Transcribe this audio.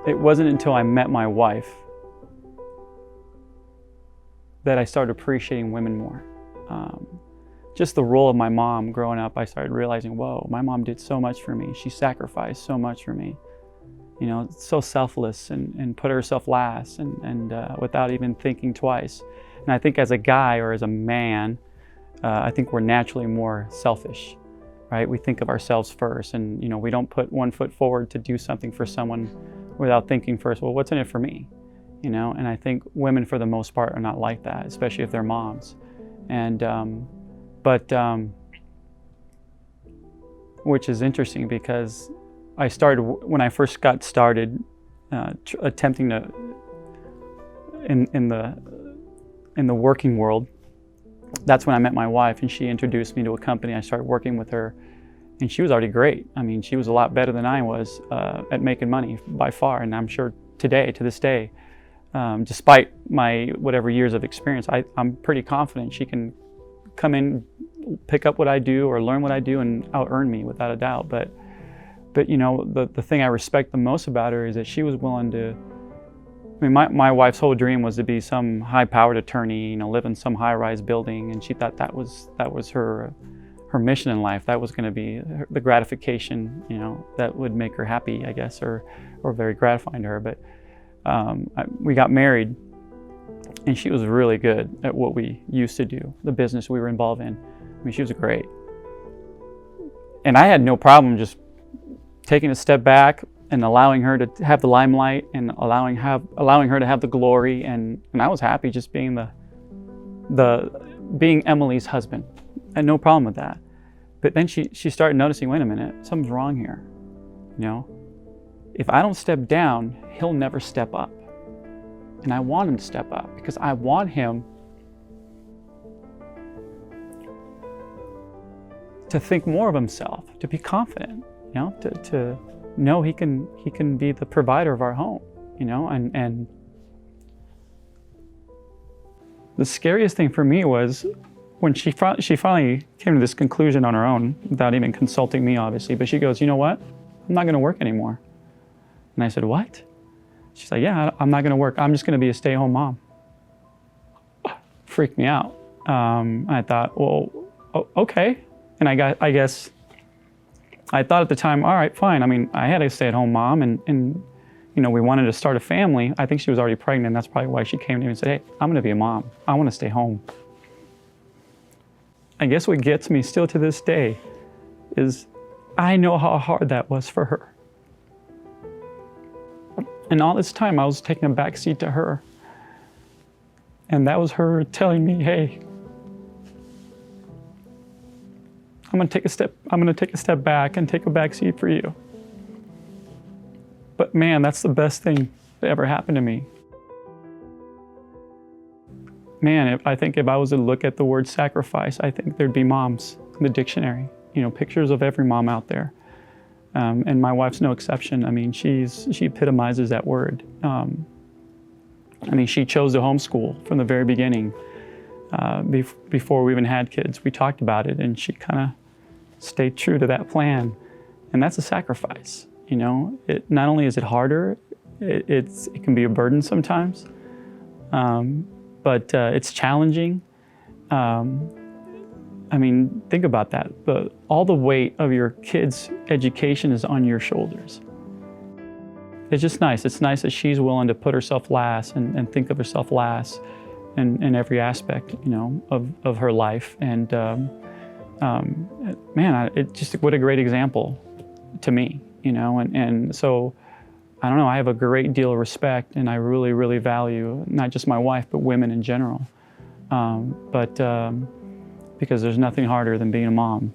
it wasn't until I met my wife that I started appreciating women more. Just the role of my mom growing up, I started realizing, whoa, my mom did so much for me. She sacrificed so much for me. You know, so selfless and put herself last and without even thinking twice. And I think as a guy or as a man, I think we're naturally more selfish, right? We think of ourselves first, and you know, we don't put one foot forward to do something for someone without thinking first, well, what's in it for me? You know, and I think women for the most part are not like that, especially if they're moms. And which is interesting because I started, when I first got started attempting to, in the working world, that's when I met my wife, and she introduced me to a company. I started working with her, and she was already great. I mean, she was a lot better than I was at making money by far, and I'm sure today, to this day, despite my whatever years of experience, I'm pretty confident she can come in, pick up what I do or learn what I do and out-earn me without a doubt. But you know, the thing I respect the most about her is that she was willing to, I mean, my wife's whole dream was to be some high-powered attorney, you know, live in some high-rise building, and she thought that was her mission in life. That was going to be the gratification, you know, that would make her happy, I guess, or very gratifying to her. But we got married, and she was really good at what we used to do, the business we were involved in. I mean, she was great. And I had no problem just taking a step back and allowing her to have the limelight and allowing her to have the glory, and I was happy just being being Emily's husband. I had no problem with that. But then she started noticing, wait a minute, something's wrong here. You know, if I don't step down, he'll never step up. And I want him to step up because I want him to think more of himself, to be confident, you know, to know he can be the provider of our home, you know, and the scariest thing for me was when she finally came to this conclusion on her own without even consulting me, obviously, but she goes, you know what, I'm not gonna work anymore. And I said, what? She's like, yeah, I'm not gonna work. I'm just gonna be a stay-at-home mom. Freaked me out. I thought, well, okay. And I guess I thought at the time, all right, fine. I mean, I had a stay-at-home mom, and you know, we wanted to start a family. I think she was already pregnant. That's probably why she came to me and said, hey, I'm gonna be a mom. I wanna stay home. I guess what gets me still to this day is I know how hard that was for her. And all this time I was taking a back seat to her. And that was her telling me, hey, I'm gonna take a step back and take a back seat for you. But man, that's the best thing that ever happened to me. Man, I think if I was to look at the word sacrifice, I think there'd be moms in the dictionary. You know, pictures of every mom out there. And my wife's no exception. I mean, she epitomizes that word. I mean, she chose to homeschool from the very beginning. Before we even had kids, we talked about it, and she kind of stayed true to that plan. And that's a sacrifice. You know, not only is it harder, it can be a burden sometimes, but it's challenging. I mean, think about that. All the weight of your kid's education is on your shoulders. It's just nice. It's nice that she's willing to put herself last and think of herself last in every aspect, you know, of her life. And man, it just, what a great example to me, you know. And so, I don't know, I have a great deal of respect, and I really, really value not just my wife, but women in general. Because there's nothing harder than being a mom.